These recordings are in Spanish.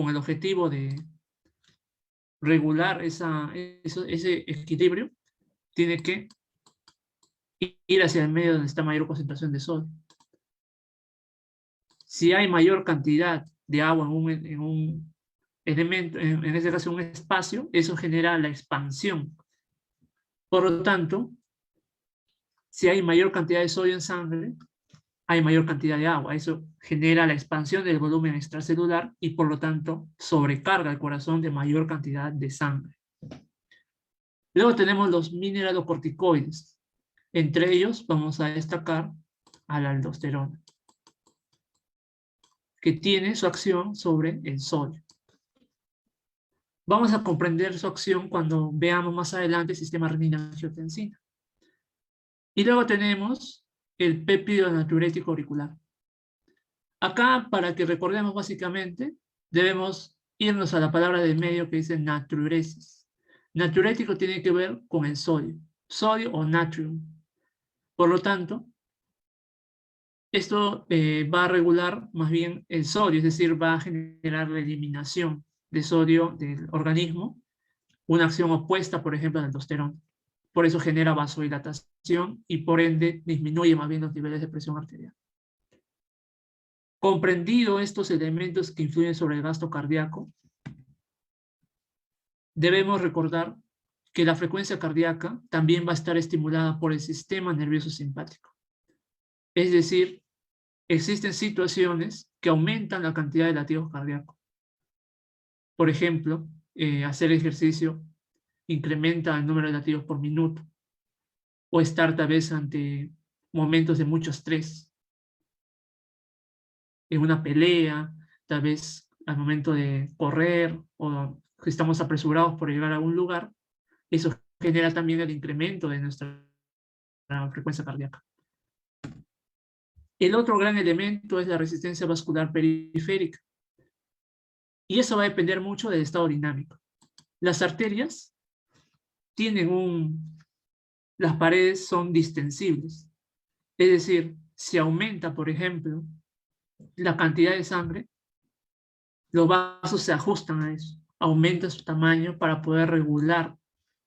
con el objetivo de regular ese equilibrio, tiene que ir hacia el medio donde está mayor concentración de sodio. Si hay mayor cantidad de agua en un elemento, en este caso un espacio, eso genera la expansión. Por lo tanto, si hay mayor cantidad de sodio en sangre, hay mayor cantidad de agua. Eso genera la expansión del volumen extracelular y por lo tanto sobrecarga el corazón de mayor cantidad de sangre. Luego tenemos los mineralocorticoides. Entre ellos vamos a destacar a la aldosterona, que tiene su acción sobre el sodio. Vamos a comprender su acción cuando veamos más adelante el sistema renina-angiotensina. Y luego tenemos el péptido natriurético auricular. Acá, para que recordemos básicamente, debemos irnos a la palabra del medio que dice natriuresis. Natriurético tiene que ver con el sodio o natrium. Por lo tanto, esto va a regular más bien el sodio, es decir, va a generar la eliminación de sodio del organismo, una acción opuesta, por ejemplo, a la aldosterona. Por eso genera vasodilatación y por ende disminuye más bien los niveles de presión arterial. Comprendido estos elementos que influyen sobre el gasto cardíaco, debemos recordar que la frecuencia cardíaca también va a estar estimulada por el sistema nervioso simpático. Es decir, existen situaciones que aumentan la cantidad de latidos cardíacos. Por ejemplo, hacer ejercicio incrementa el número de latidos por minuto, o estar tal vez ante momentos de mucho estrés, en una pelea, tal vez al momento de correr, o si estamos apresurados por llegar a algún lugar, eso genera también el incremento de nuestra frecuencia cardíaca. El otro gran elemento es la resistencia vascular periférica, y eso va a depender mucho del estado dinámico. Las arterias las paredes son distensibles, es decir, si aumenta, por ejemplo, la cantidad de sangre, los vasos se ajustan a eso, aumenta su tamaño para poder regular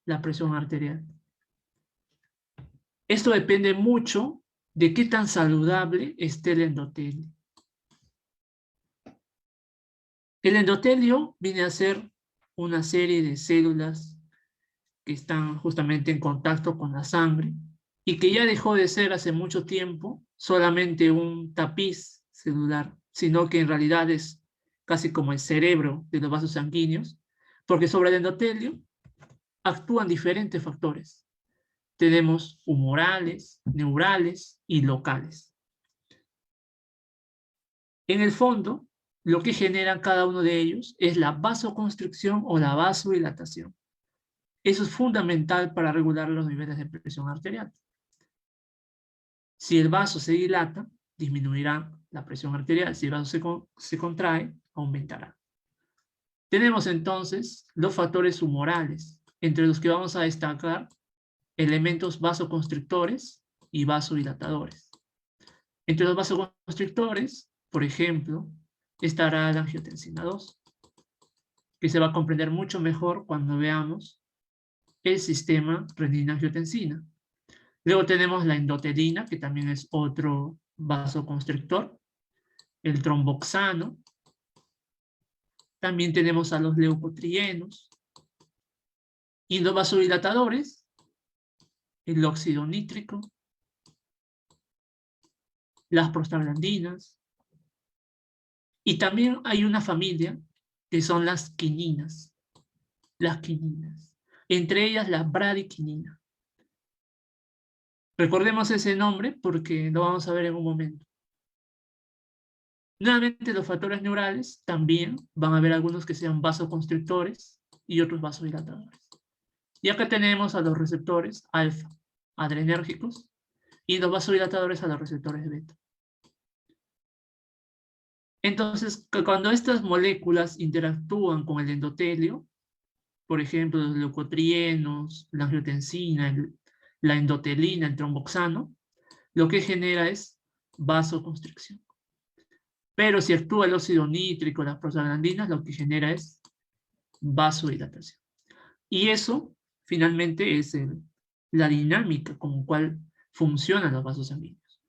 la presión arterial. Esto depende mucho de qué tan saludable esté el endotelio. El endotelio viene a ser una serie de células que están justamente en contacto con la sangre y que ya dejó de ser hace mucho tiempo solamente un tapiz celular, sino que en realidad es casi como el cerebro de los vasos sanguíneos, porque sobre el endotelio actúan diferentes factores. Tenemos humorales, neurales y locales. En el fondo, lo que generan cada uno de ellos es la vasoconstricción o la vasodilatación. Eso es fundamental para regular los niveles de presión arterial. Si el vaso se dilata, disminuirá la presión arterial. Si el vaso se contrae, aumentará. Tenemos entonces los factores humorales, entre los que vamos a destacar elementos vasoconstrictores y vasodilatadores. Entre los vasoconstrictores, por ejemplo, estará la angiotensina 2, que se va a comprender mucho mejor cuando veamos el sistema renina-angiotensina. Luego tenemos la endotelina, que también es otro vasoconstrictor, el tromboxano. También tenemos a los leucotrienos. Y los vasodilatadores, el óxido nítrico, las prostaglandinas. Y también hay una familia que son las quininas. Las quininas. Entre ellas la bradiquinina. Recordemos ese nombre porque lo vamos a ver en un momento. Nuevamente, los factores neurales también van a haber algunos que sean vasoconstrictores y otros vasodilatadores. Y acá tenemos a los receptores alfa, adrenérgicos, y los vasodilatadores a los receptores beta. Entonces, cuando estas moléculas interactúan con el endotelio, por ejemplo, los leucotrienos, la angiotensina, la endotelina, el tromboxano, lo que genera es vasoconstricción. Pero si actúa el óxido nítrico, las prostaglandinas, lo que genera es vasodilatación. Y eso, finalmente, es la dinámica con la cual funcionan los vasos sanguíneos.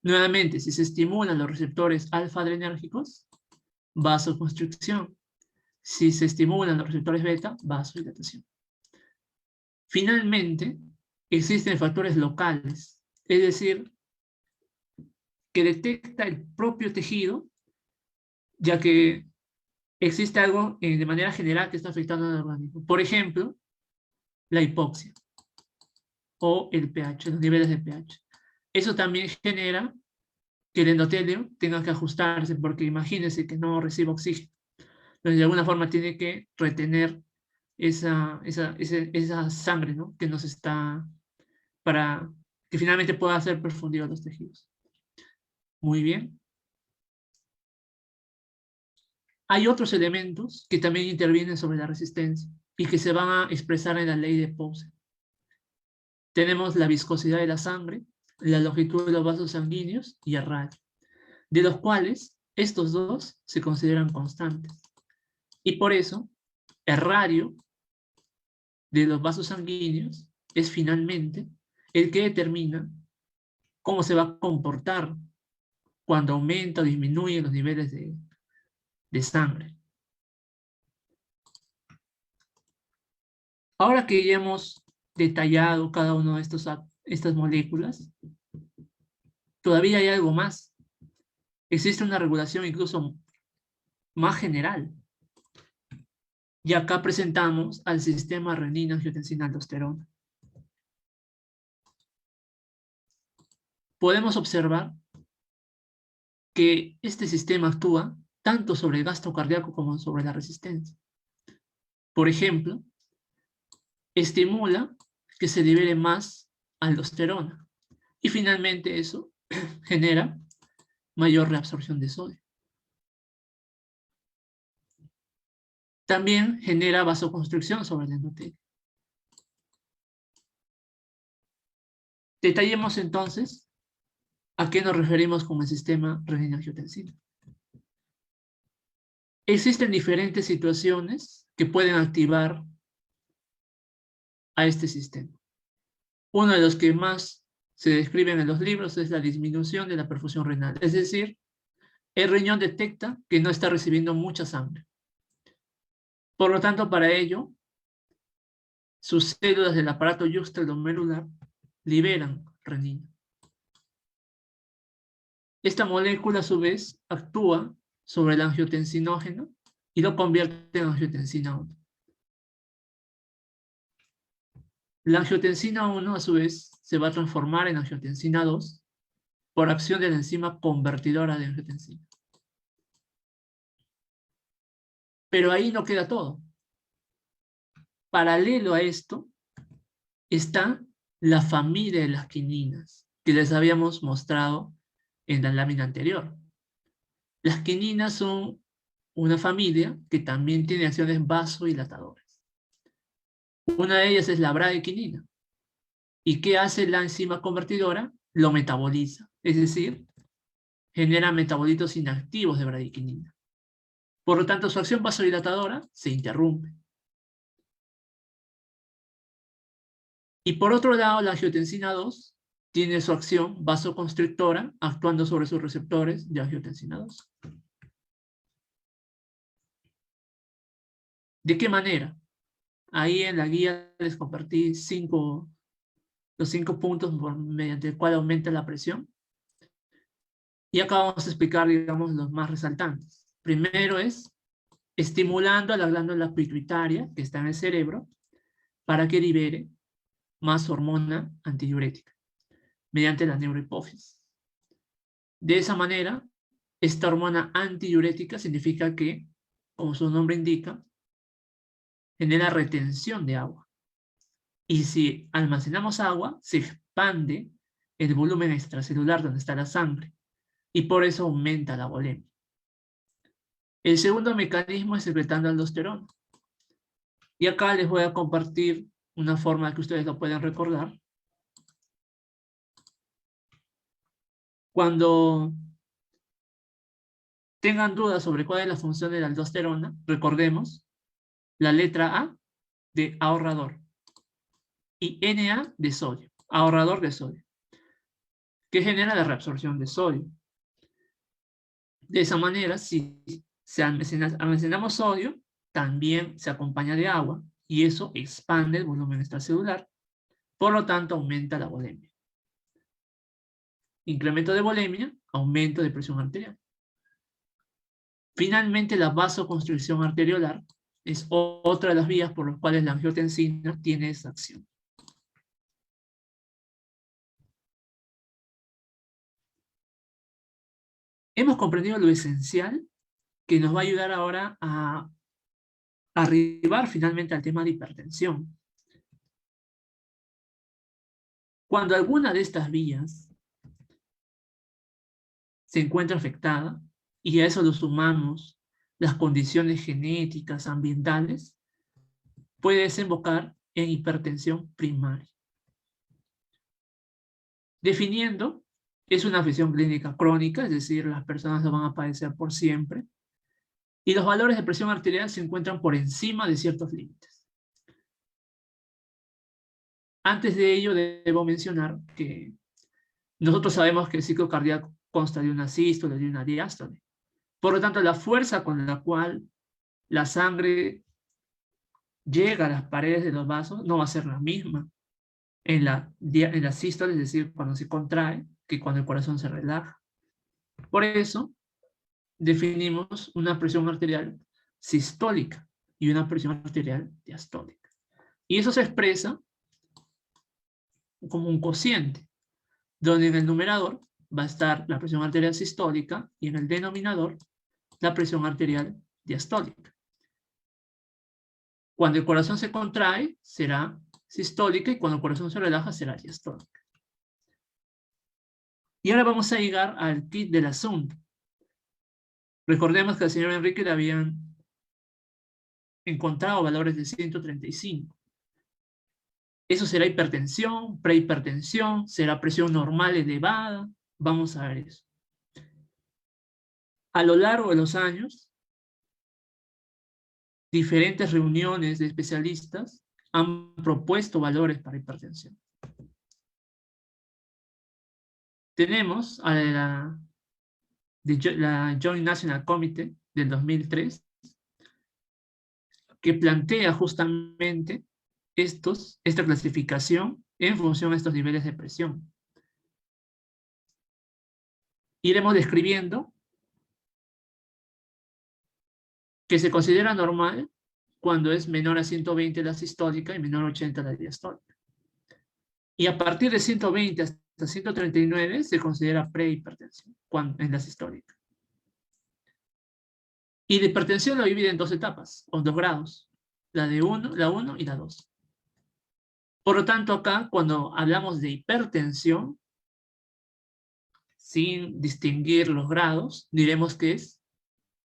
Nuevamente, si se estimulan los receptores alfa-adrenérgicos, vasoconstricción. Si se estimulan los receptores beta, vasodilatación. Finalmente, existen factores locales, es decir, que detecta el propio tejido, ya que existe algo de manera general que está afectando al organismo. Por ejemplo, la hipoxia o el pH, los niveles de pH. Eso también genera que el endotelio tenga que ajustarse, porque imagínense que no recibe oxígeno. Entonces, de alguna forma tiene que retener esa sangre, ¿no? Que nos está, para que finalmente pueda ser perfundido a los tejidos. Muy bien. Hay otros elementos que también intervienen sobre la resistencia y que se van a expresar en la ley de Poussin. Tenemos la viscosidad de la sangre, la longitud de los vasos sanguíneos y el radio, de los cuales estos dos se consideran constantes. Y por eso, el radio de los vasos sanguíneos es finalmente el que determina cómo se va a comportar cuando aumenta o disminuye los niveles de sangre. Ahora que ya hemos detallado cada una de estas moléculas, todavía hay algo más. Existe una regulación incluso más general. Y acá presentamos al sistema renina-angiotensina-aldosterona. Podemos observar que este sistema actúa tanto sobre el gasto cardíaco como sobre la resistencia. Por ejemplo, estimula que se libere más aldosterona. Y finalmente eso genera mayor reabsorción de sodio. También genera vasoconstricción sobre el endotelio. Detallemos entonces a qué nos referimos con el sistema renina-angiotensina. Existen diferentes situaciones que pueden activar a este sistema. Uno de los que más se describen en los libros es la disminución de la perfusión renal. Es decir, el riñón detecta que no está recibiendo mucha sangre. Por lo tanto, para ello, sus células del aparato yuxtaglomerular liberan renina. Esta molécula, a su vez, actúa sobre el angiotensinógeno y lo convierte en angiotensina 1. La angiotensina 1, a su vez, se va a transformar en angiotensina 2 por acción de la enzima convertidora de angiotensina. Pero ahí no queda todo. Paralelo a esto está la familia de las quininas, que les habíamos mostrado en la lámina anterior. Las quininas son una familia que también tiene acciones vasodilatadoras. Una de ellas es la bradyquinina. ¿Y qué hace la enzima convertidora? Lo metaboliza, es decir, genera metabolitos inactivos de bradyquinina. Por lo tanto, su acción vasodilatadora se interrumpe. Y por otro lado, la angiotensina 2 tiene su acción vasoconstrictora actuando sobre sus receptores de angiotensina 2. ¿De qué manera? Ahí en la guía les compartí los 5 puntos mediante el cual aumenta la presión. Y acá vamos a explicar, digamos, los más resaltantes. Primero es estimulando a la glándula pituitaria, que está en el cerebro, para que libere más hormona antidiurética, mediante la neurohipófisis. De esa manera, esta hormona antidiurética significa que, como su nombre indica, genera retención de agua. Y si almacenamos agua, se expande el volumen extracelular donde está la sangre, y por eso aumenta la volemia. El segundo mecanismo es secretando aldosterona. Y acá les voy a compartir una forma que ustedes lo pueden recordar. Cuando tengan dudas sobre cuál es la función de la aldosterona, recordemos la letra A de ahorrador y Na de sodio, ahorrador de sodio, que genera la reabsorción de sodio. De esa manera, si almacenamos sodio, también se acompaña de agua y eso expande el volumen extracelular, por lo tanto aumenta la volemia. Incremento de volemia, aumento de presión arterial. Finalmente, la vasoconstricción arteriolar es otra de las vías por las cuales la angiotensina tiene esa acción. Hemos comprendido lo esencial que nos va a ayudar ahora a arribar finalmente al tema de hipertensión. Cuando alguna de estas vías se encuentra afectada, y a eso lo sumamos las condiciones genéticas, ambientales, puede desembocar en hipertensión primaria. Definiendo, es una afección clínica crónica, es decir, las personas lo van a padecer por siempre, y los valores de presión arterial se encuentran por encima de ciertos límites. Antes de ello, debo mencionar que nosotros sabemos que el ciclo cardíaco consta de una sístole y de una diástole. Por lo tanto, la fuerza con la cual la sangre llega a las paredes de los vasos no va a ser la misma en la sístole, es decir, cuando se contrae, que cuando el corazón se relaja. Por eso, definimos una presión arterial sistólica y una presión arterial diastólica. Y eso se expresa como un cociente, donde en el numerador va a estar la presión arterial sistólica y en el denominador la presión arterial diastólica. Cuando el corazón se contrae, será sistólica, y cuando el corazón se relaja, será diastólica. Y ahora vamos a llegar al kit del asunto. Recordemos que al señor Enrique le habían encontrado valores de 135. ¿Eso será hipertensión, prehipertensión? ¿Será presión normal elevada? Vamos a ver eso. A lo largo de los años, diferentes reuniones de especialistas han propuesto valores para hipertensión. Tenemos a la Joint National Committee del 2003, que plantea justamente esta clasificación en función de estos niveles de presión. Iremos describiendo que se considera normal cuando es menor a 120 la sistólica y menor a 80 la diastólica. Y a partir de 120 hasta 139 se considera prehipertensión en la sistólica. Y la hipertensión la divide en dos etapas, o 2 grados, la 1 y la 2. Por lo tanto, acá, cuando hablamos de hipertensión, sin distinguir los grados, diremos que es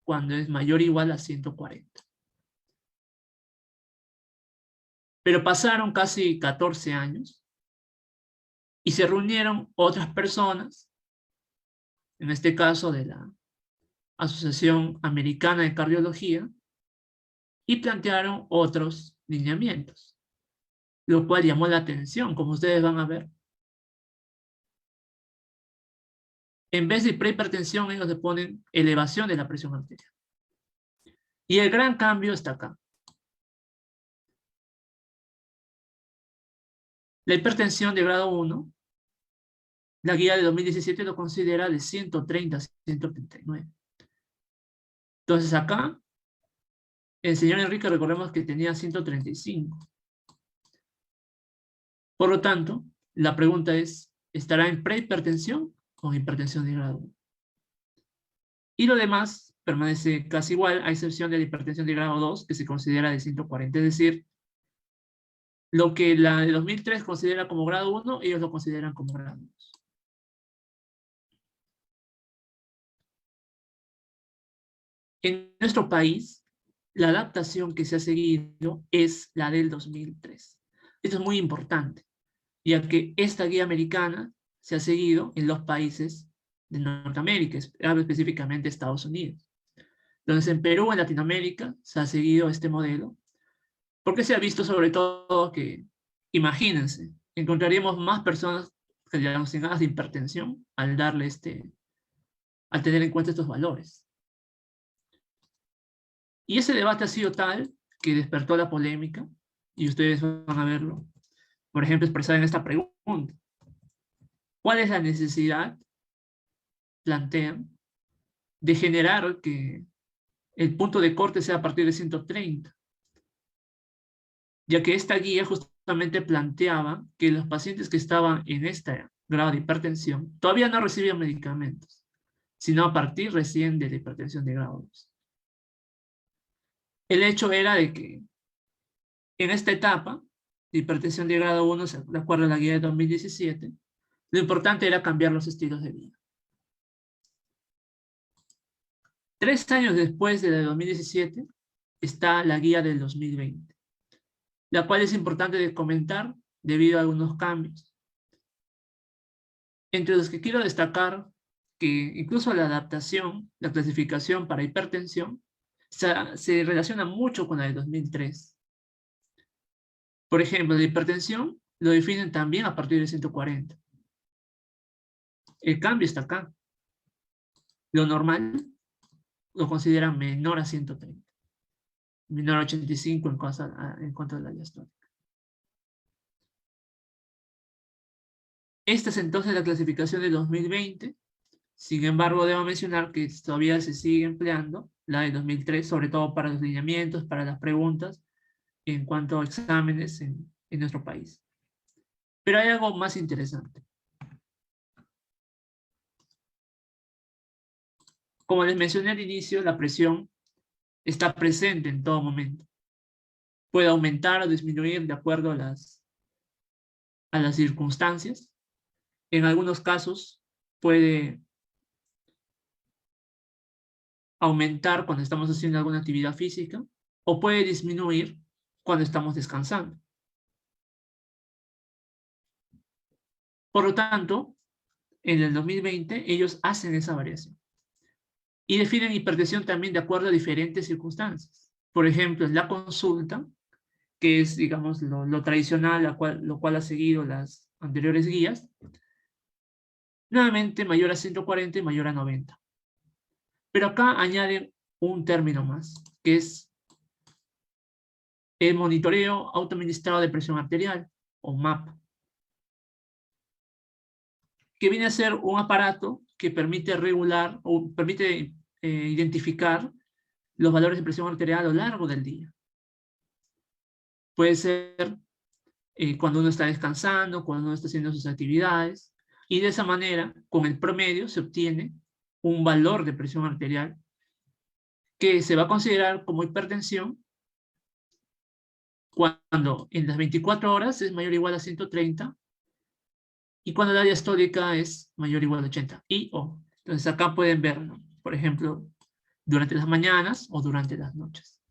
cuando es mayor o igual a 140. Pero pasaron casi 14 años y se reunieron otras personas, en este caso de la Asociación Americana de Cardiología, y plantearon otros lineamientos, lo cual llamó la atención, como ustedes van a ver. En vez de prehipertensión, ellos le ponen elevación de la presión arterial. Y el gran cambio está acá. La hipertensión de grado 1, la guía de 2017 lo considera de 130 a 139. Entonces acá, el señor Enrique, recordemos que tenía 135. Por lo tanto, la pregunta es, ¿estará en prehipertensión o en hipertensión de grado 1? Y lo demás permanece casi igual, a excepción de la hipertensión de grado 2, que se considera de 140. Es decir, lo que la de 2003 considera como grado 1, ellos lo consideran como grado 2. En nuestro país, la adaptación que se ha seguido es la del 2003. Esto es muy importante, ya que esta guía americana se ha seguido en los países de Norteamérica, hablo específicamente de Estados Unidos. Entonces, en Perú, en Latinoamérica, se ha seguido este modelo, porque se ha visto sobre todo que, imagínense, encontraríamos más personas diagnosticadas de hipertensión al darle al tener en cuenta estos valores. Y ese debate ha sido tal que despertó la polémica, y ustedes van a verlo, por ejemplo, expresada en esta pregunta. ¿Cuál es la necesidad, plantean, de generar que el punto de corte sea a partir de 130? Ya que esta guía justamente planteaba que los pacientes que estaban en este grado de hipertensión todavía no recibían medicamentos, sino a partir recién de la hipertensión de grado 2. El hecho era de que en esta etapa de hipertensión de grado 1, de acuerdo a la guía de 2017, lo importante era cambiar los estilos de vida. 3 años después de la de 2017 está la guía del 2020, la cual es importante de comentar debido a algunos cambios. Entre los que quiero destacar que incluso la adaptación, la clasificación para hipertensión, se relaciona mucho con la de 2003. Por ejemplo, la hipertensión lo definen también a partir de 140. El cambio está acá. Lo normal lo consideran menor a 130. Menor a 85 en cuanto a la diastólica. Esta es entonces la clasificación de 2020. Sin embargo, debo mencionar que todavía se sigue empleando la de 2003, sobre todo para los lineamientos, para las preguntas, en cuanto a exámenes en nuestro país. Pero hay algo más interesante. Como les mencioné al inicio, la presión está presente en todo momento. Puede aumentar o disminuir de acuerdo a las circunstancias. En algunos casos puede aumentar cuando estamos haciendo alguna actividad física o puede disminuir cuando estamos descansando. Por lo tanto, en el 2020 ellos hacen esa variación y definen hipertensión también de acuerdo a diferentes circunstancias. Por ejemplo, en la consulta, que es, digamos, lo tradicional, lo cual ha seguido las anteriores guías, nuevamente mayor a 140 y mayor a 90. Pero acá añaden un término más, que es el monitoreo autoadministrado de presión arterial, o MAP, que viene a ser un aparato que permite regular o permite identificar los valores de presión arterial a lo largo del día. Puede ser cuando uno está descansando, cuando uno está haciendo sus actividades, y de esa manera, con el promedio, se obtiene un valor de presión arterial que se va a considerar como hipertensión cuando en las 24 horas es mayor o igual a 130 y cuando la diastólica es mayor o igual a 80 y/o. Entonces acá pueden ver, ¿no? Por ejemplo, durante las mañanas o durante las noches.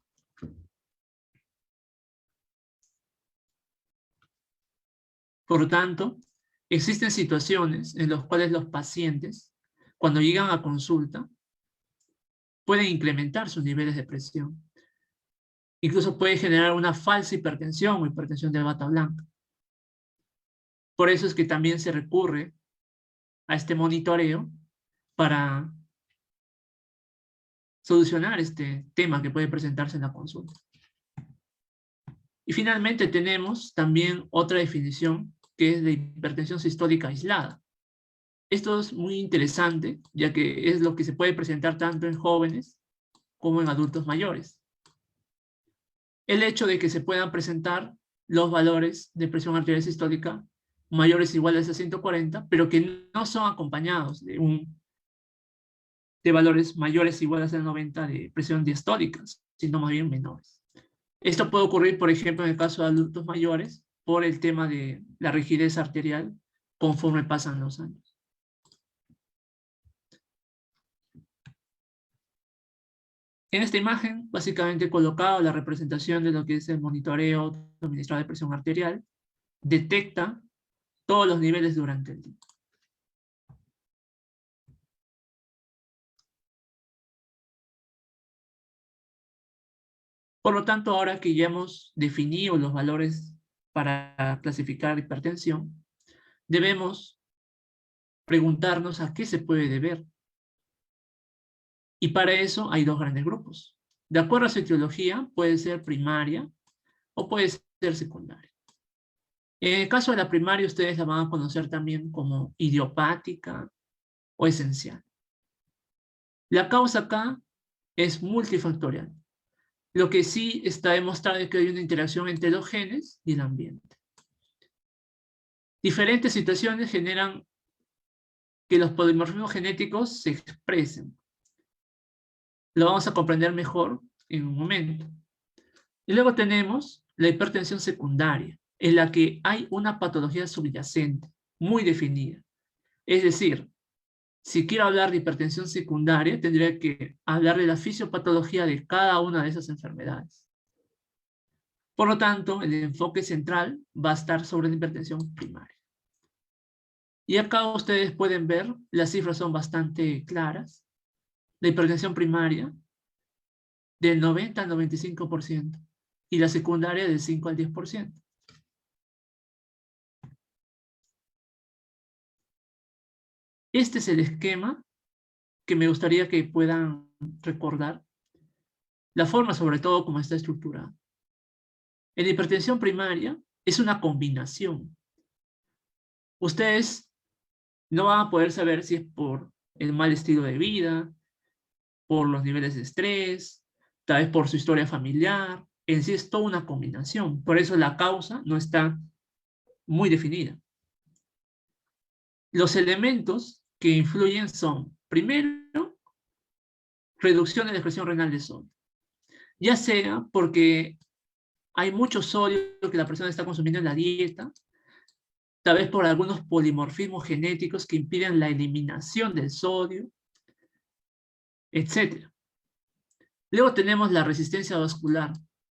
Por lo tanto, existen situaciones en las cuales los pacientes, cuando llegan a consulta, pueden incrementar sus niveles de presión. Incluso puede generar una falsa hipertensión o hipertensión de bata blanca. Por eso es que también se recurre a este monitoreo para solucionar este tema que puede presentarse en la consulta. Y finalmente tenemos también otra definición que es de hipertensión sistólica aislada. Esto es muy interesante, ya que es lo que se puede presentar tanto en jóvenes como en adultos mayores. El hecho de que se puedan presentar los valores de presión arterial sistólica mayores o iguales a 140, pero que no son acompañados de valores mayores o iguales a 90 de presión diastólica, sino más bien menores. Esto puede ocurrir, por ejemplo, en el caso de adultos mayores, por el tema de la rigidez arterial conforme pasan los años. En esta imagen, básicamente he colocado la representación de lo que es el monitoreo administrado de presión arterial. Detecta todos los niveles durante el día. Por lo tanto, ahora que ya hemos definido los valores para clasificar hipertensión, debemos preguntarnos a qué se puede deber. Y para eso hay dos grandes grupos. De acuerdo a su etiología, puede ser primaria o puede ser secundaria. En el caso de la primaria, ustedes la van a conocer también como idiopática o esencial. La causa acá es multifactorial. Lo que sí está demostrado es que hay una interacción entre los genes y el ambiente. Diferentes situaciones generan que los polimorfismos genéticos se expresen. Lo vamos a comprender mejor en un momento. Y luego tenemos la hipertensión secundaria, en la que hay una patología subyacente, muy definida. Es decir, si quiero hablar de hipertensión secundaria, tendría que hablar de la fisiopatología de cada una de esas enfermedades. Por lo tanto, el enfoque central va a estar sobre la hipertensión primaria. Y acá ustedes pueden ver, las cifras son bastante claras. La hipertensión primaria, del 90 al 95%, y la secundaria del 5 al 10%. Este es el esquema que me gustaría que puedan recordar. La forma, sobre todo, como está estructurada. En la hipertensión primaria es una combinación. Ustedes no van a poder saber si es por el mal estilo de vida, por los niveles de estrés, tal vez por su historia familiar. En sí es toda una combinación. Por eso la causa no está muy definida. Los elementos que influyen son, primero, reducción de la excreción renal de sodio. Ya sea porque hay mucho sodio que la persona está consumiendo en la dieta, tal vez por algunos polimorfismos genéticos que impiden la eliminación del sodio, etc. Luego tenemos la resistencia vascular,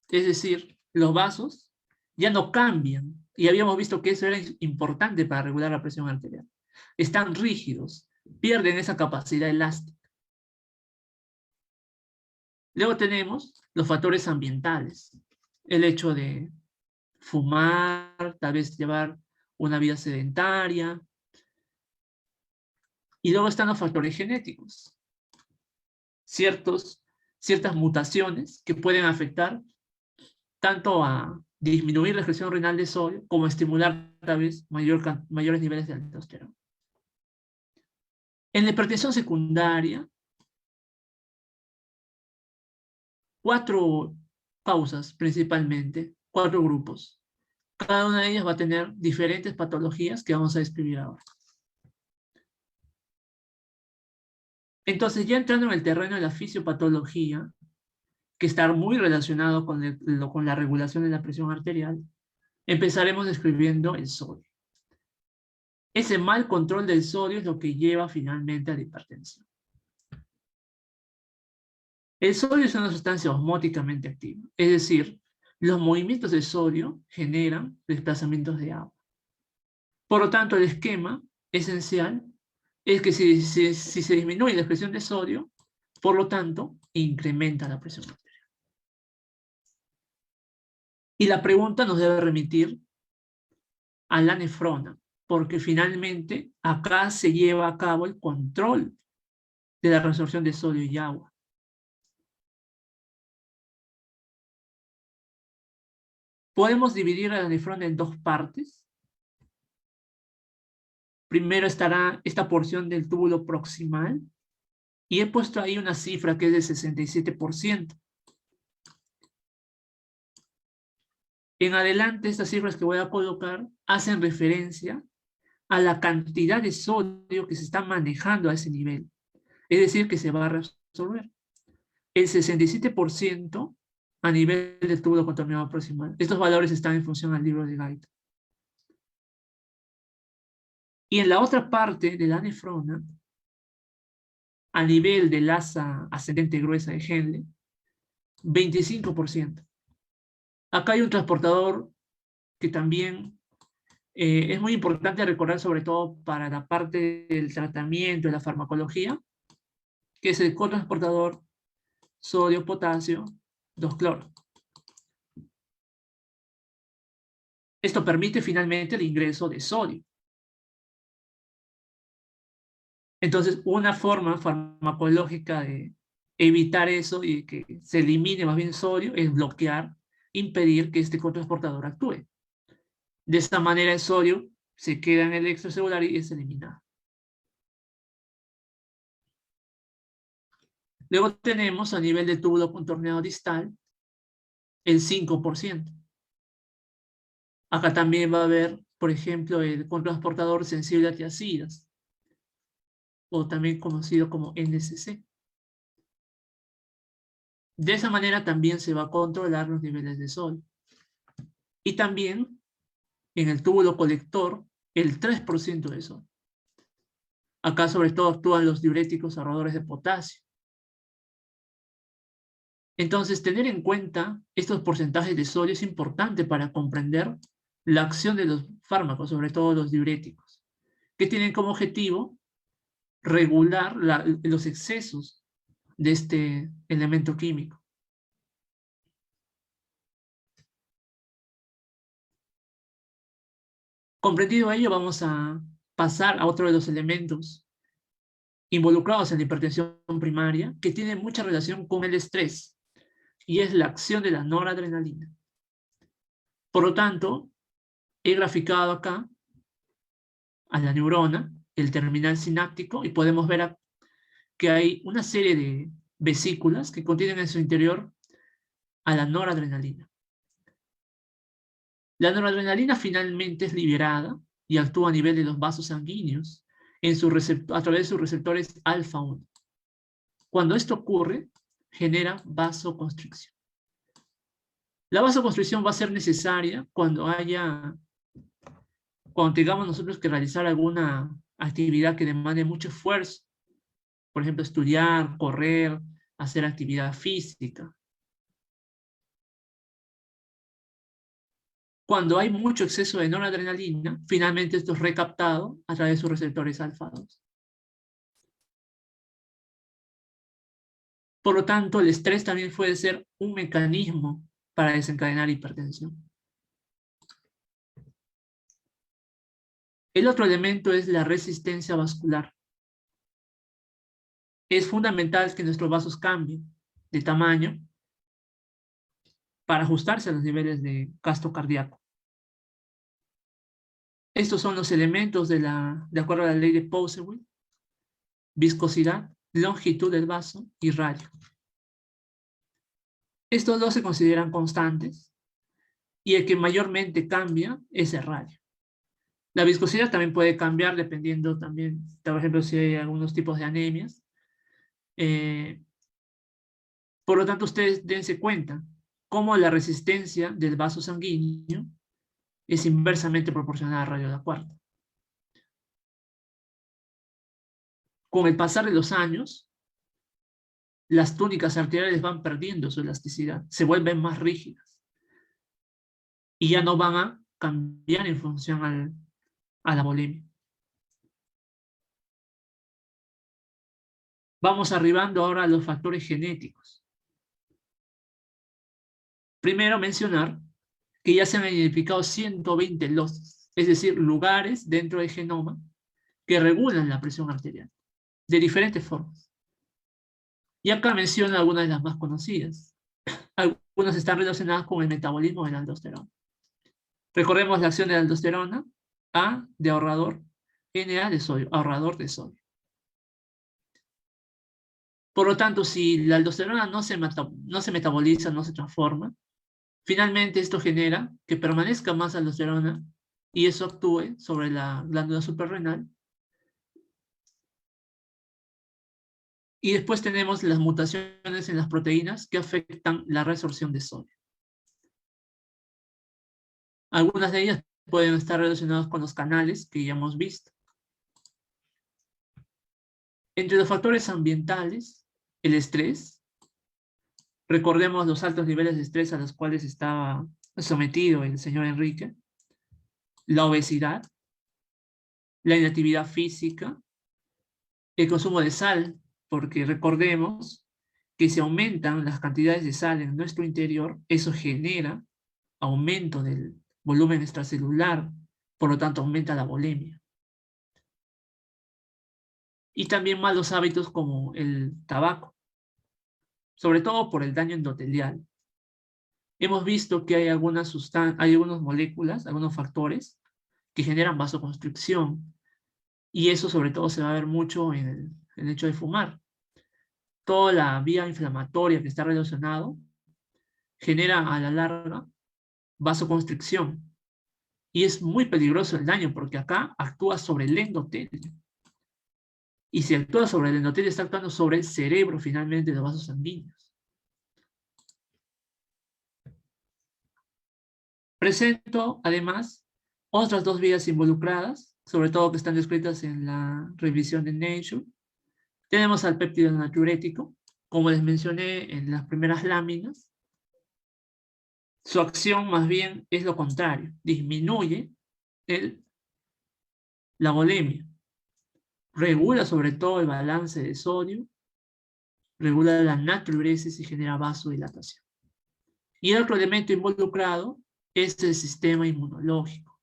es decir, los vasos ya no cambian, y habíamos visto que eso era importante para regular la presión arterial. Están rígidos, pierden esa capacidad elástica. Luego tenemos los factores ambientales, el hecho de fumar, tal vez llevar una vida sedentaria. Y luego están los factores genéticos, ciertas mutaciones que pueden afectar tanto a disminuir la excreción renal de sodio como a estimular tal vez mayores niveles de aldosterona. En la hipertensión secundaria, 4 causas principalmente, 4 grupos. Cada una de ellas va a tener diferentes patologías que vamos a describir ahora. Entonces, ya entrando en el terreno de la fisiopatología, que está muy relacionado con la regulación de la presión arterial, empezaremos describiendo el sodio. Ese mal control del sodio es lo que lleva finalmente a la hipertensión. El sodio es una sustancia osmóticamente activa, es decir, los movimientos de sodio generan desplazamientos de agua. Por lo tanto, el esquema esencial es que si se disminuye la excreción de sodio, por lo tanto, incrementa la presión arterial. Y la pregunta nos debe remitir a la nefrona, porque finalmente acá se lleva a cabo el control de la resorción de sodio y agua. Podemos dividir a la nefrona en 2 partes. Primero estará esta porción del túbulo proximal, y he puesto ahí una cifra que es de 67%. En adelante, estas cifras que voy a colocar hacen referencia a la cantidad de sodio que se está manejando a ese nivel. Es decir, que se va a resolver. El 67% a nivel del túbulo contorneado proximal. Estos valores están en función al libro de Guyton. Y en la otra parte de la nefrona, a nivel del asa ascendente gruesa de Henle, 25%. Acá hay un transportador que también es muy importante recordar, sobre todo para la parte del tratamiento, de la farmacología, que es el cotransportador sodio-potasio 2-cloro. Esto permite finalmente el ingreso de sodio. Entonces, una forma farmacológica de evitar eso y que se elimine más bien el sodio es bloquear, impedir que este cotransportador actúe. De esta manera el sodio se queda en el extracelular y es eliminado. Luego tenemos a nivel del túbulo contorneado distal el 5%. Acá también va a haber, por ejemplo, el cotransportador sensible a tiazidas, o también conocido como NCC. De esa manera también se va a controlar los niveles de sodio. Y también en el túbulo colector el 3% de sodio. Acá sobre todo actúan los diuréticos ahorradores de potasio. Entonces, tener en cuenta estos porcentajes de sodio es importante para comprender la acción de los fármacos, sobre todo los diuréticos, que tienen como objetivo regular los excesos de este elemento químico. Comprendido ello, vamos a pasar a otro de los elementos involucrados en la hipertensión primaria, que tiene mucha relación con el estrés, y es la acción de la noradrenalina. Por lo tanto, he graficado acá a la neurona, el terminal sináptico, y podemos ver que hay una serie de vesículas que contienen en su interior a la noradrenalina. La noradrenalina finalmente es liberada y actúa a nivel de los vasos sanguíneos a través de sus receptores alfa 1. Cuando esto ocurre, genera vasoconstricción. La vasoconstricción va a ser necesaria cuando tengamos nosotros que realizar alguna actividad que demande mucho esfuerzo. Por ejemplo, estudiar, correr, hacer actividad física. Cuando hay mucho exceso de noradrenalina, finalmente esto es recaptado a través de sus receptores alfa 2. Por lo tanto, el estrés también puede ser un mecanismo para desencadenar hipertensión. El otro elemento es la resistencia vascular. Es fundamental que nuestros vasos cambien de tamaño para ajustarse a los niveles de gasto cardíaco. Estos son los elementos de acuerdo a la ley de Poiseuille: viscosidad, longitud del vaso y radio. Estos dos se consideran constantes y el que mayormente cambia es el radio. La viscosidad también puede cambiar dependiendo también, por ejemplo, si hay algunos tipos de anemias. Por lo tanto, ustedes dense cuenta cómo la resistencia del vaso sanguíneo es inversamente proporcional al radio de la cuarta. Con el pasar de los años, las túnicas arteriales van perdiendo su elasticidad, se vuelven más rígidas y ya no van a cambiar en función a la volemia. Vamos arribando ahora a los factores genéticos. Primero mencionar que ya se han identificado 120 losses, es decir, lugares dentro del genoma que regulan la presión arterial de diferentes formas. Y acá menciono algunas de las más conocidas. Algunas están relacionadas con el metabolismo de la aldosterona. Recordemos la acción de la aldosterona: A de ahorrador, Na de sodio, ahorrador de sodio. Por lo tanto, si la aldosterona no se metaboliza, no se transforma, finalmente esto genera que permanezca más aldosterona y eso actúe sobre la glándula suprarrenal. Y después tenemos las mutaciones en las proteínas que afectan la resorción de sodio. Algunas de ellas pueden estar relacionadas con los canales que ya hemos visto. Entre los factores ambientales, el estrés. Recordemos los altos niveles de estrés a los cuales estaba sometido el señor Enrique. La obesidad, la inactividad física, el consumo de sal, porque recordemos que si aumentan las cantidades de sal en nuestro interior, eso genera aumento del volumen extracelular, por lo tanto aumenta la volemia. Y también malos hábitos como el tabaco, sobre todo por el daño endotelial. Hemos visto que hay algunas moléculas, algunos factores que generan vasoconstricción, y eso sobre todo se va a ver mucho en el hecho de fumar. Toda la vía inflamatoria que está relacionado genera a la larga vasoconstricción, y es muy peligroso el daño porque acá actúa sobre el endotelio. Y si actúa sobre el endotelio, está actuando sobre el cerebro finalmente de los vasos sanguíneos. Presento además otras dos vías involucradas, sobre todo que están descritas en la revisión de Nature. Tenemos al péptido natriurético, como les mencioné en las primeras láminas. Su acción más bien es lo contrario, disminuye la volemia, regula sobre todo el balance de sodio, regula la natriuresis y genera vasodilatación. Y el otro elemento involucrado es el sistema inmunológico.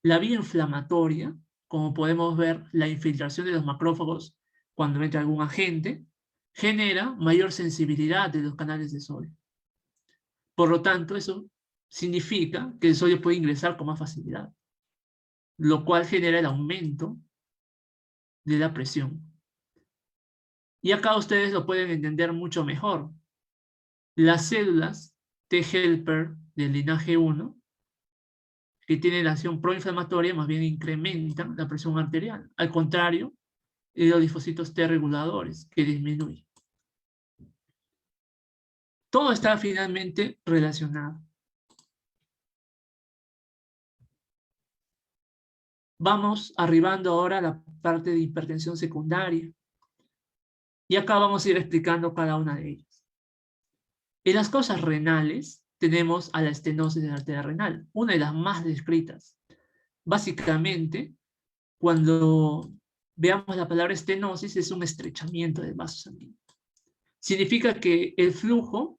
La vía inflamatoria, como podemos ver, la infiltración de los macrófagos cuando entra algún agente, genera mayor sensibilidad de los canales de sodio. Por lo tanto, eso significa que el sodio puede ingresar con más facilidad, lo cual genera el aumento de la presión. Y acá ustedes lo pueden entender mucho mejor. Las células T-helper del linaje 1, que tienen la acción proinflamatoria, más bien incrementan la presión arterial. Al contrario, de los linfocitos T reguladores, que disminuyen. Todo está finalmente relacionado. Vamos arribando ahora a la parte de hipertensión secundaria. Y acá vamos a ir explicando cada una de ellas. En las causas renales tenemos a la estenosis de la arteria renal, una de las más descritas. Básicamente, cuando veamos la palabra estenosis, es un estrechamiento del vaso sanguíneo. Significa que el flujo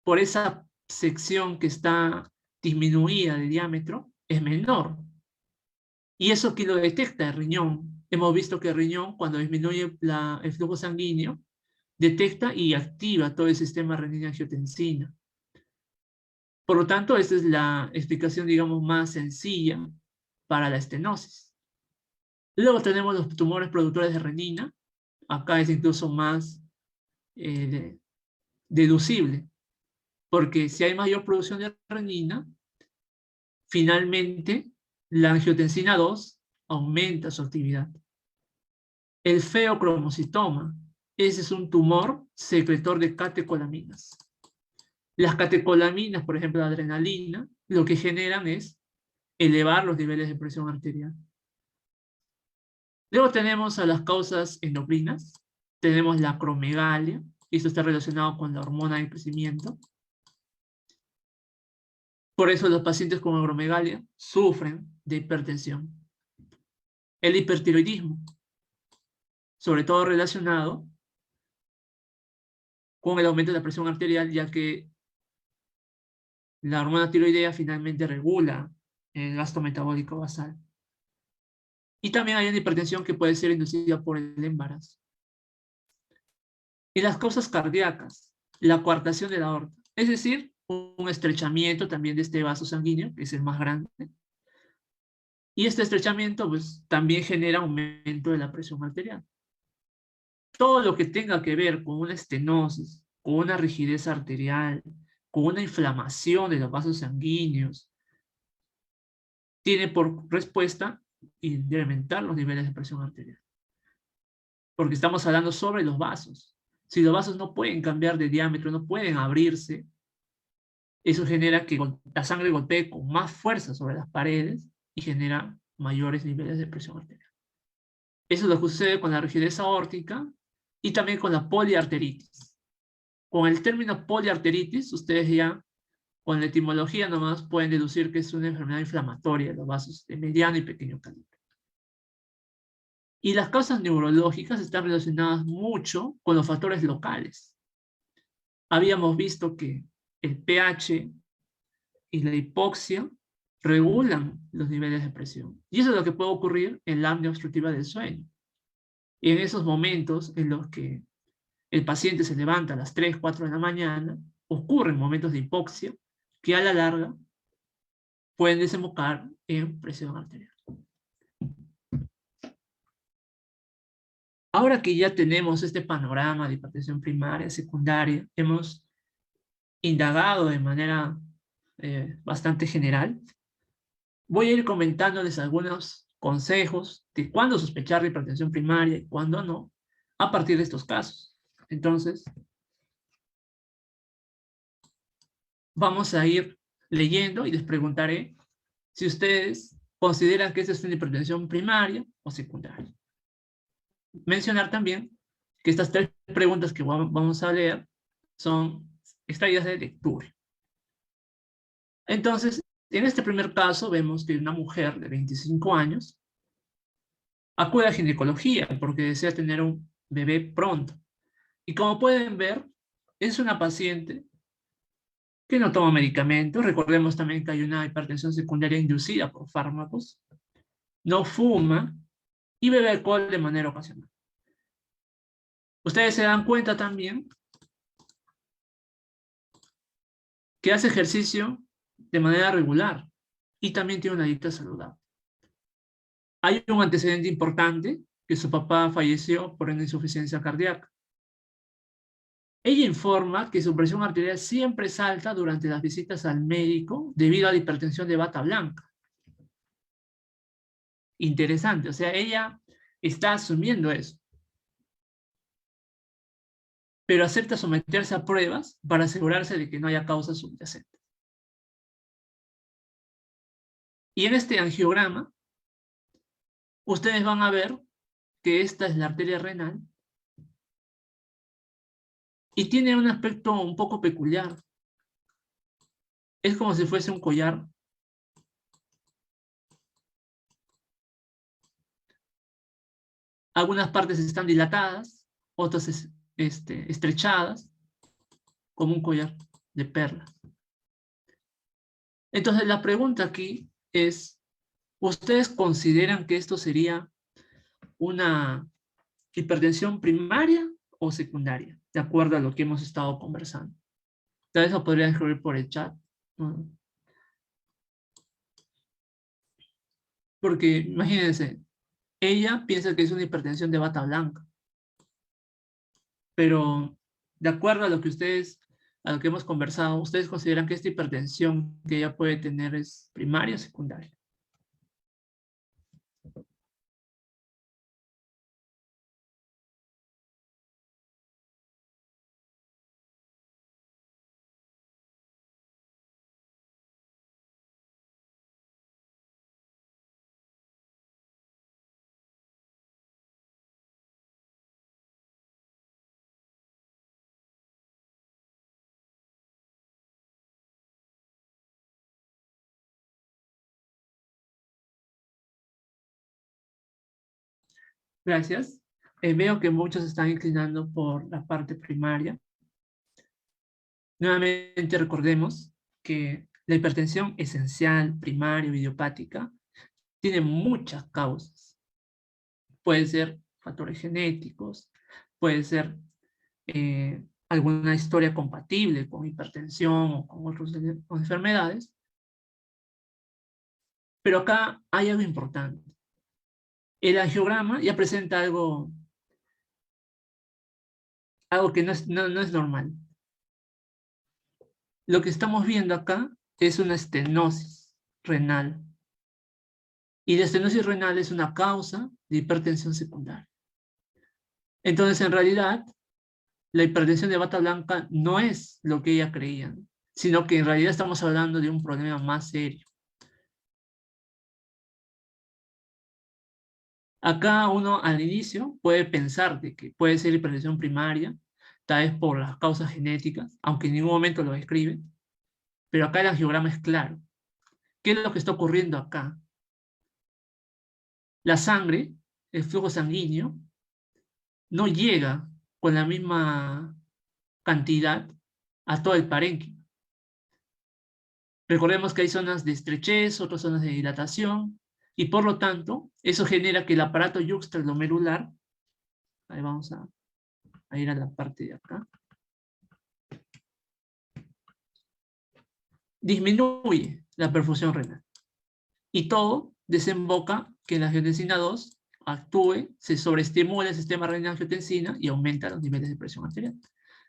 por esa sección que está disminuida de diámetro es menor. Y eso que lo detecta el riñón. Hemos visto que el riñón, cuando disminuye el flujo sanguíneo, detecta y activa todo el sistema renina-angiotensina. Por lo tanto, esta es la explicación, digamos, más sencilla para la estenosis. Luego tenemos los tumores productores de renina. Acá es incluso más deducible, porque si hay mayor producción de renina, finalmente la angiotensina 2 aumenta su actividad. El feocromocitoma, ese es un tumor secretor de catecolaminas. Las catecolaminas, por ejemplo, la adrenalina, lo que generan es elevar los niveles de presión arterial. Luego tenemos a las causas endocrinas. Tenemos la acromegalia, y esto está relacionado con la hormona de crecimiento. Por eso los pacientes con acromegalia sufren de hipertensión. El hipertiroidismo, sobre todo relacionado con el aumento de la presión arterial, ya que la hormona tiroidea finalmente regula el gasto metabólico basal. Y también hay una hipertensión que puede ser inducida por el embarazo. Y las causas cardíacas, la coartación de la aorta, es decir, un estrechamiento también de este vaso sanguíneo, que es el más grande. Y este estrechamiento pues, también genera aumento de la presión arterial. Todo lo que tenga que ver con una estenosis, con una rigidez arterial, con una inflamación de los vasos sanguíneos, tiene por respuesta incrementar los niveles de presión arterial. Porque estamos hablando sobre los vasos. Si los vasos no pueden cambiar de diámetro, no pueden abrirse, eso genera que la sangre golpee con más fuerza sobre las paredes y genera mayores niveles de presión arterial. Eso es lo que sucede con la rigidez aórtica y también con la poliarteritis. Con el término poliarteritis, ustedes ya, con la etimología nomás, pueden deducir que es una enfermedad inflamatoria de los vasos de mediano y pequeño calibre. Y las causas neurológicas están relacionadas mucho con los factores locales. Habíamos visto que el pH y la hipoxia regulan los niveles de presión. Y eso es lo que puede ocurrir en la apnea obstructiva del sueño. Y en esos momentos en los que el paciente se levanta a las 3, 4 de la mañana, ocurren momentos de hipoxia que a la larga pueden desembocar en presión arterial. Ahora que ya tenemos este panorama de hipertensión primaria, secundaria, hemos indagado de manera bastante general, voy a ir comentándoles algunos consejos de cuándo sospechar de hipertensión primaria y cuándo no, a partir de estos casos. Entonces, vamos a ir leyendo y les preguntaré si ustedes consideran que esta es una hipertensión primaria o secundaria. Mencionar también que estas 3 preguntas que vamos a leer son extraídas de lectura. Entonces, en este primer caso vemos que una mujer de 25 años acude a ginecología porque desea tener un bebé pronto. Y como pueden ver, es una paciente que no toma medicamentos. Recordemos también que hay una hipertensión secundaria inducida por fármacos. No fuma y bebe alcohol de manera ocasional. Ustedes se dan cuenta también que hace ejercicio de manera regular y también tiene una dieta saludable. Hay un antecedente importante, que su papá falleció por una insuficiencia cardíaca. Ella informa que su presión arterial siempre salta durante las visitas al médico debido a la hipertensión de bata blanca. Interesante, o sea, ella está asumiendo eso, pero acepta someterse a pruebas para asegurarse de que no haya causas subyacentes. Y en este angiograma, ustedes van a ver que esta es la arteria renal y tiene un aspecto un poco peculiar. Es como si fuese un collar. Algunas partes están dilatadas, otras estrechadas, como un collar de perlas. Entonces la pregunta aquí es, ¿ustedes consideran que esto sería una hipertensión primaria o secundaria? De acuerdo a lo que hemos estado conversando. Tal vez lo podrían escribir por el chat. Porque imagínense, ella piensa que es una hipertensión de bata blanca. Pero de acuerdo a lo que hemos conversado, ¿ustedes consideran que esta hipertensión que ella puede tener es primaria o secundaria? Gracias. Veo que muchos están inclinando por la parte primaria. Nuevamente recordemos que la hipertensión esencial, primaria o idiopática tiene muchas causas. Pueden ser factores genéticos, puede ser alguna historia compatible con hipertensión o con otras enfermedades. Pero acá hay algo importante. El angiograma ya presenta algo que no es normal. Lo que estamos viendo acá es una estenosis renal. Y la estenosis renal es una causa de hipertensión secundaria. Entonces, en realidad, la hipertensión de bata blanca no es lo que ella creía, sino que en realidad estamos hablando de un problema más serio. Acá uno al inicio puede pensar de que puede ser hipertensión primaria, tal vez por las causas genéticas, aunque en ningún momento lo describen, pero acá el angiograma es claro. ¿Qué es lo que está ocurriendo acá? La sangre, el flujo sanguíneo, no llega con la misma cantidad a todo el parénquima. Recordemos que hay zonas de estrechez, otras zonas de dilatación, y por lo tanto, eso genera que el aparato yuxtaglomerular, ahí vamos a ir a la parte de acá, disminuye la perfusión renal. Y todo desemboca que la angiotensina 2 actúe, se sobreestimula el sistema renina-angiotensina y aumenta los niveles de presión arterial.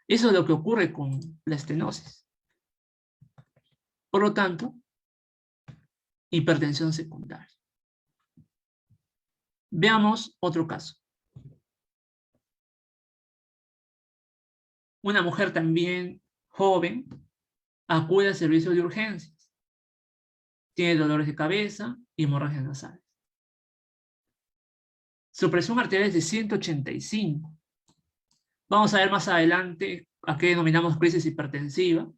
Eso es lo que ocurre con la estenosis. Por lo tanto, hipertensión secundaria. Veamos otro caso. Una mujer también joven acude al servicio de urgencias. Tiene dolores de cabeza y hemorragias nasales. Su presión arterial es de 185. Vamos a ver más adelante a qué denominamos crisis hipertensiva,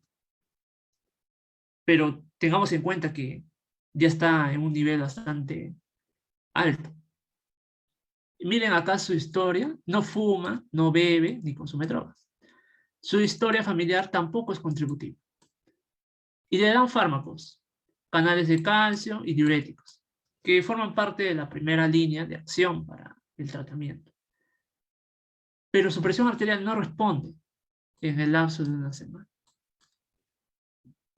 pero tengamos en cuenta que ya está en un nivel bastante alto. Miren acá su historia, no fuma, no bebe, ni consume drogas. Su historia familiar tampoco es contributiva. Y le dan fármacos, canales de calcio y diuréticos, que forman parte de la primera línea de acción para el tratamiento. Pero su presión arterial no responde en el lapso de una semana.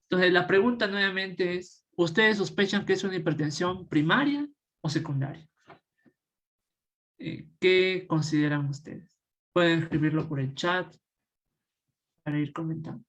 Entonces la pregunta nuevamente es, ¿ustedes sospechan que es una hipertensión primaria o secundaria? ¿Qué consideran ustedes? Pueden escribirlo por el chat para ir comentando.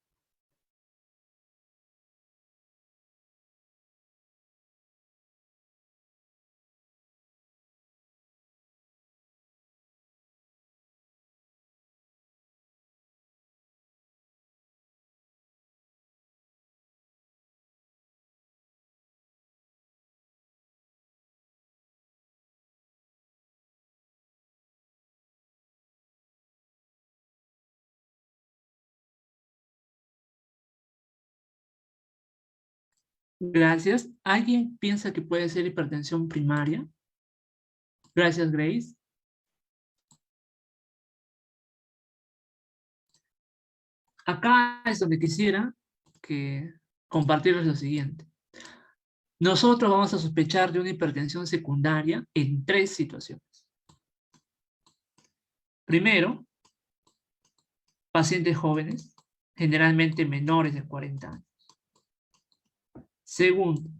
Gracias. ¿Alguien piensa que puede ser hipertensión primaria? Gracias, Grace. Acá es donde quisiera compartirles lo siguiente. Nosotros vamos a sospechar de una hipertensión secundaria en 3 situaciones. Primero, pacientes jóvenes, generalmente menores de 40 años. Segundo,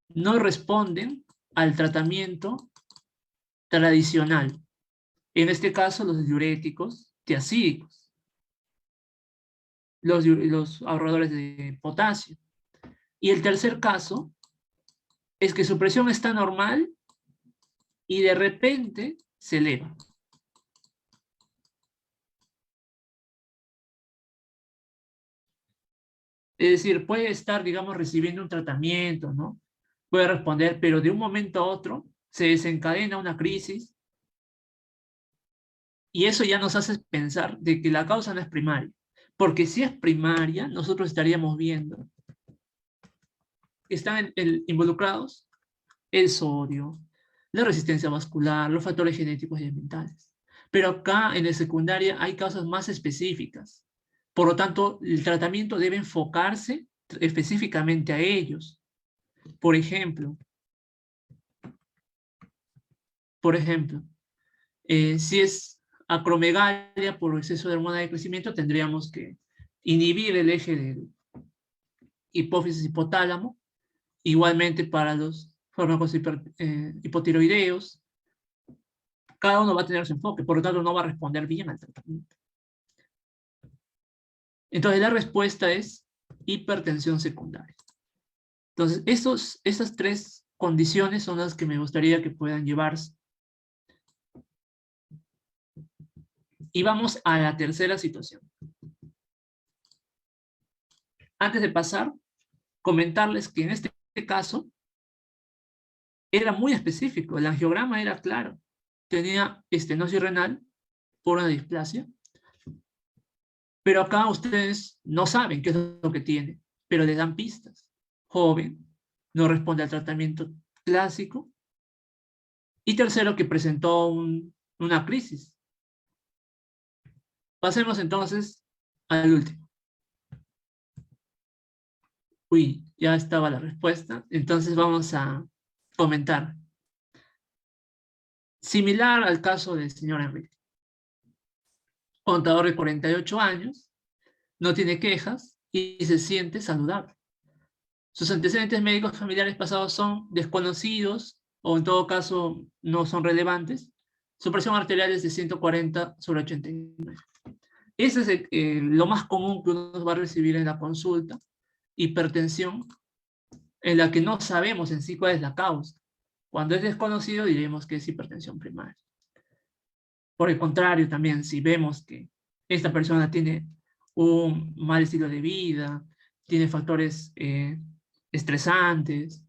no responden al tratamiento tradicional. En este caso, los diuréticos tiazídicos, los ahorradores de potasio. Y el tercer caso es que su presión está normal y de repente se eleva. Es decir, puede estar, digamos, recibiendo un tratamiento, ¿no? Puede responder, pero de un momento a otro se desencadena una crisis y eso ya nos hace pensar de que la causa no es primaria. Porque si es primaria, nosotros estaríamos viendo que están involucrados el sodio, la resistencia vascular, los factores genéticos y ambientales. Pero acá en la secundaria hay causas más específicas. Por lo tanto, el tratamiento debe enfocarse específicamente a ellos. Por ejemplo, si es acromegalia por exceso de hormona de crecimiento, tendríamos que inhibir el eje del hipófisis hipotálamo, igualmente para los fármacos hipotiroideos. Cada uno va a tener su enfoque, por lo tanto no va a responder bien al tratamiento. Entonces la respuesta es hipertensión secundaria. Entonces esas 3 condiciones son las que me gustaría que puedan llevarse. Y vamos a la tercera situación. Antes de pasar, comentarles que en este caso era muy específico, el angiograma era claro. Tenía estenosis renal por una displasia, pero acá ustedes no saben qué es lo que tiene, pero le dan pistas. Joven, no responde al tratamiento clásico. Y tercero, que presentó una crisis. Pasemos entonces al último. Uy, ya estaba la respuesta. Entonces vamos a comentar. Similar al caso del señor Enrique. Contador de 48 años, no tiene quejas y se siente saludable. Sus antecedentes médicos familiares pasados son desconocidos o en todo caso no son relevantes. Su presión arterial es de 140/89. Ese es lo más común que uno va a recibir en la consulta. Hipertensión, en la que no sabemos en sí cuál es la causa. Cuando es desconocido diremos que es hipertensión primaria. Por el contrario, también si vemos que esta persona tiene un mal estilo de vida, tiene factores estresantes,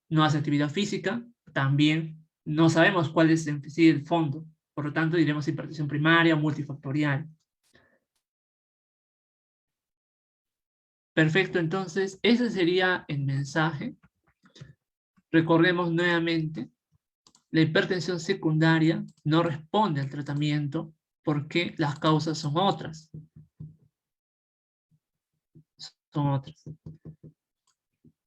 no hace actividad física, también no sabemos cuál es en sí el fondo. Por lo tanto, diremos hipertensión primaria o multifactorial. Perfecto, entonces ese sería el mensaje. Recordemos nuevamente, la hipertensión secundaria no responde al tratamiento porque las causas son otras. Son otras.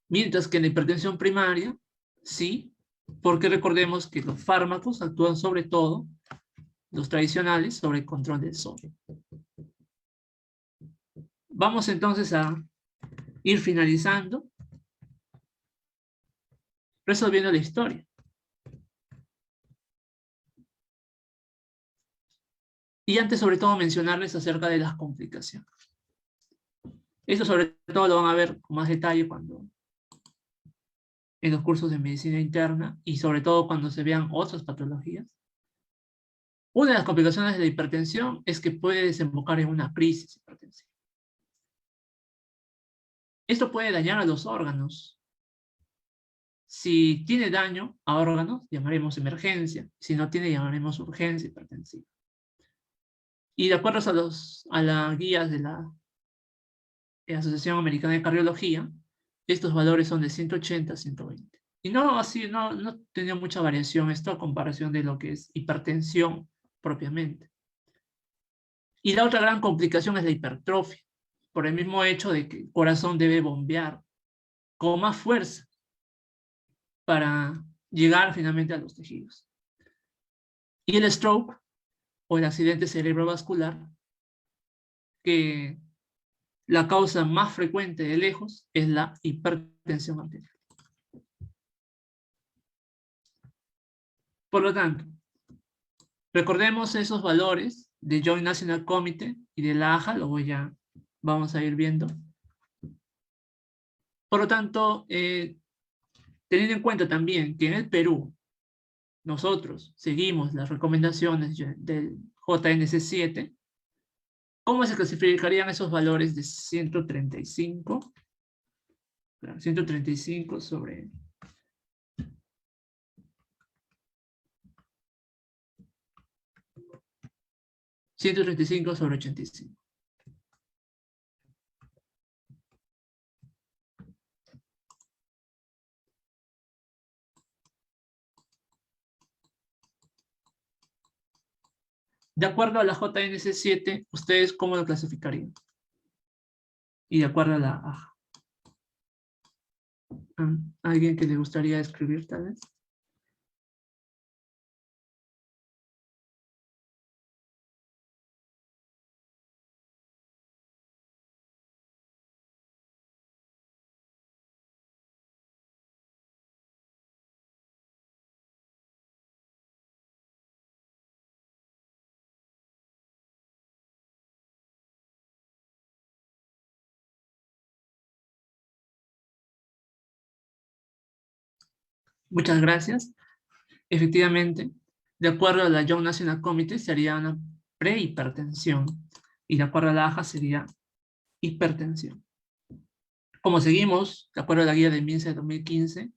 Mientras que en la hipertensión primaria, sí, porque recordemos que los fármacos actúan sobre todo, los tradicionales, sobre el control del sodio. Vamos entonces a ir finalizando, resolviendo la historia. Y antes, sobre todo, mencionarles acerca de las complicaciones. Eso sobre todo lo van a ver con más detalle cuando en los cursos de medicina interna y sobre todo cuando se vean otras patologías. Una de las complicaciones de la hipertensión es que puede desembocar en una crisis hipertensiva. Esto puede dañar a los órganos. Si tiene daño a órganos, llamaremos emergencia. Si no tiene, llamaremos urgencia hipertensiva. Y de acuerdo a las guías de la Asociación Americana de Cardiología, estos valores son de 180 a 120. Y no tenía mucha variación esto a comparación de lo que es hipertensión propiamente. Y la otra gran complicación es la hipertrofia, por el mismo hecho de que el corazón debe bombear con más fuerza para llegar finalmente a los tejidos. Y el stroke, o el accidente cerebrovascular, que la causa más frecuente de lejos es la hipertensión arterial. Por lo tanto, recordemos esos valores de Joint National Committee y de la AJA, vamos a ir viendo. Por lo tanto, teniendo en cuenta también que en el Perú nosotros seguimos las recomendaciones del JNC7, ¿cómo se clasificarían esos valores de 135? 135 sobre 85. De acuerdo a la JNC7, ¿ustedes cómo lo clasificarían? Y de acuerdo a la AJA. ¿Alguien que le gustaría escribir tal vez? Muchas gracias. Efectivamente, de acuerdo a la Young National Committee sería una prehipertensión y de acuerdo a la AJA sería hipertensión. Como seguimos, de acuerdo a la guía de MINSA de 2015,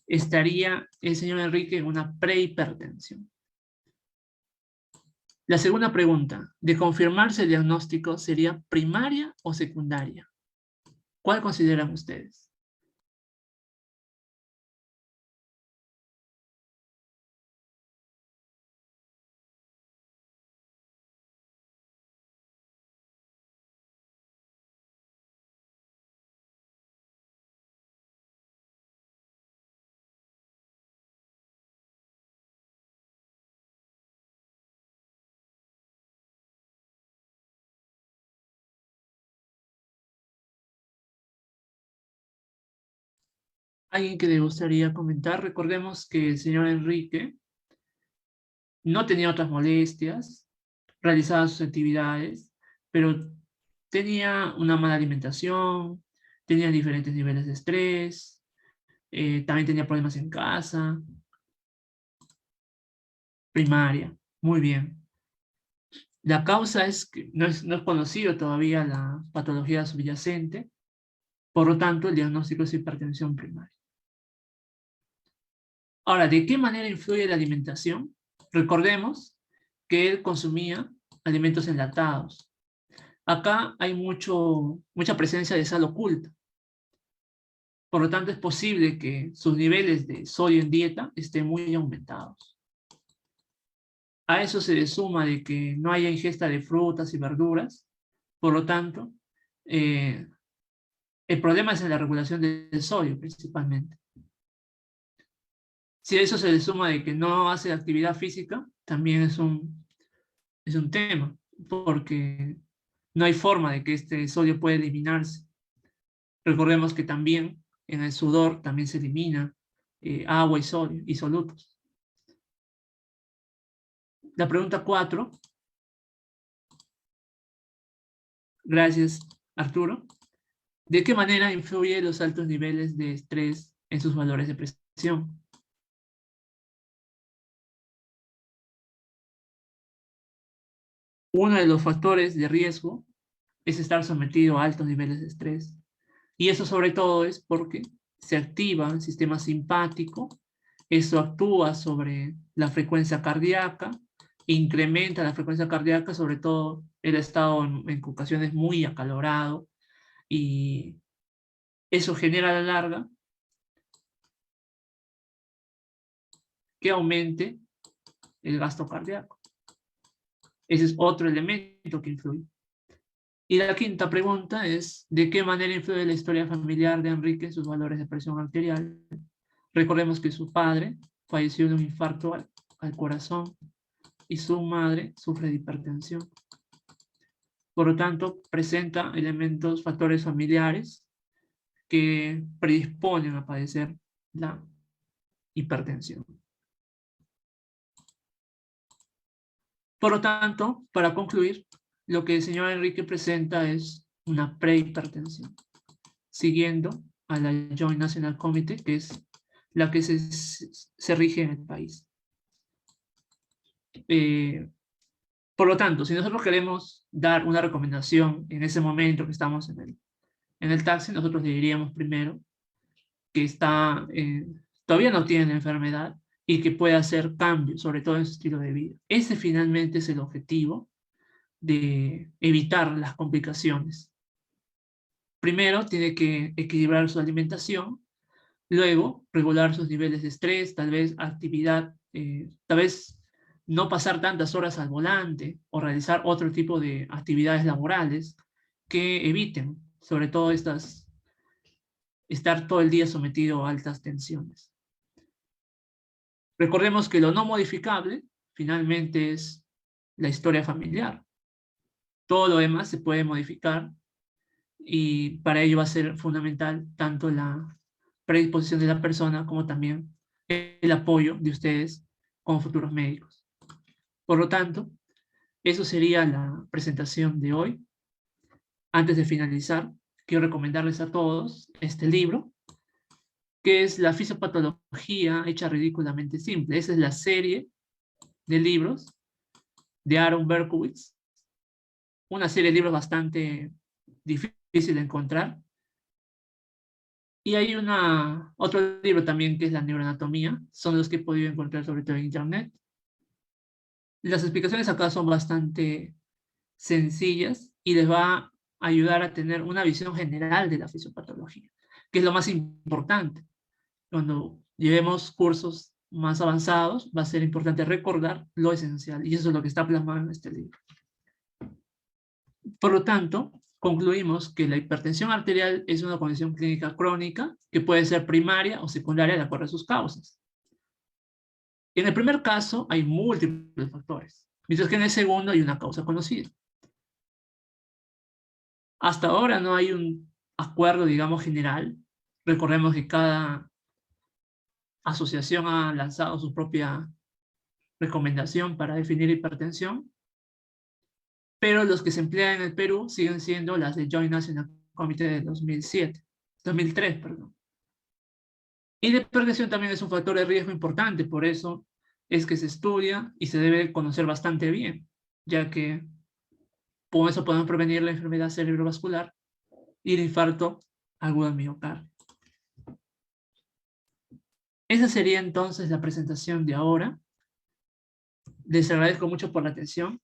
estaría el señor Enrique en una prehipertensión. La segunda pregunta, de confirmarse el diagnóstico, ¿sería primaria o secundaria? ¿Cuál consideran ustedes? ¿Alguien que le gustaría comentar? Recordemos que el señor Enrique no tenía otras molestias, realizaba sus actividades, pero tenía una mala alimentación, tenía diferentes niveles de estrés, también tenía problemas en casa, primaria. Muy bien. La causa es que no es conocido todavía la patología subyacente, por lo tanto el diagnóstico es hipertensión primaria. Ahora, ¿de qué manera influye la alimentación? Recordemos que él consumía alimentos enlatados. Acá hay mucha presencia de sal oculta. Por lo tanto, es posible que sus niveles de sodio en dieta estén muy aumentados. A eso se le suma de que no haya ingesta de frutas y verduras. Por lo tanto, eh, el problema es en la regulación del sodio principalmente. Si a eso se le suma de que no hace actividad física, también es un tema, porque no hay forma de que este sodio pueda eliminarse. Recordemos que también en el sudor también se elimina agua y sodio, y solutos. La pregunta 4, gracias Arturo. ¿De qué manera influyen los altos niveles de estrés en sus valores de presión? Uno de los factores de riesgo es estar sometido a altos niveles de estrés. Y eso sobre todo es porque se activa el sistema simpático, eso actúa sobre la frecuencia cardíaca, incrementa la frecuencia cardíaca, sobre todo el estado en ocasiones muy acalorado, y eso genera a la larga que aumente el gasto cardíaco. Ese es otro elemento que influye. Y la quinta pregunta es, ¿de qué manera influye la historia familiar de Enrique en sus valores de presión arterial? Recordemos que su padre falleció de un infarto al corazón y su madre sufre de hipertensión. Por lo tanto, presenta elementos, factores familiares que predisponen a padecer la hipertensión. Por lo tanto, para concluir, lo que el señor Enrique presenta es una prehipertensión, siguiendo a la Joint National Committee, que es la que se rige en el país. Por lo tanto, si nosotros queremos dar una recomendación en ese momento que estamos en el taxi, nosotros le diríamos primero que todavía no tiene la enfermedad y que puede hacer cambios, sobre todo en su estilo de vida. Ese finalmente es el objetivo de evitar las complicaciones. Primero, tiene que equilibrar su alimentación, luego regular sus niveles de estrés, tal vez actividad, tal vez no pasar tantas horas al volante o realizar otro tipo de actividades laborales que eviten, sobre todo estar todo el día sometido a altas tensiones. Recordemos que lo no modificable finalmente es la historia familiar. Todo lo demás se puede modificar y para ello va a ser fundamental tanto la predisposición de la persona como también el apoyo de ustedes como futuros médicos. Por lo tanto, eso sería la presentación de hoy. Antes de finalizar, quiero recomendarles a todos este libro, que es La fisiopatología hecha ridículamente simple. Esa es la serie de libros de Aaron Berkowitz, una serie de libros bastante difícil de encontrar. Y hay otro libro también que es La neuroanatomía, son los que he podido encontrar sobre todo en internet. Las explicaciones acá son bastante sencillas y les va a ayudar a tener una visión general de la fisiopatología, que es lo más importante. Cuando llevemos cursos más avanzados, va a ser importante recordar lo esencial, y eso es lo que está plasmado en este libro. Por lo tanto, concluimos que la hipertensión arterial es una condición clínica crónica que puede ser primaria o secundaria de acuerdo a sus causas. En el primer caso hay múltiples factores, mientras que en el segundo hay una causa conocida. Hasta ahora no hay un acuerdo, digamos, general. Recordemos que cada asociación ha lanzado su propia recomendación para definir hipertensión, pero los que se emplean en el Perú siguen siendo las de Joint National Committee de 2003, perdón. Y la hipertensión también es un factor de riesgo importante, por eso es que se estudia y se debe conocer bastante bien, ya que con eso podemos prevenir la enfermedad cerebrovascular y el infarto agudo al miocardio. Esa sería entonces la presentación de ahora. Les agradezco mucho por la atención.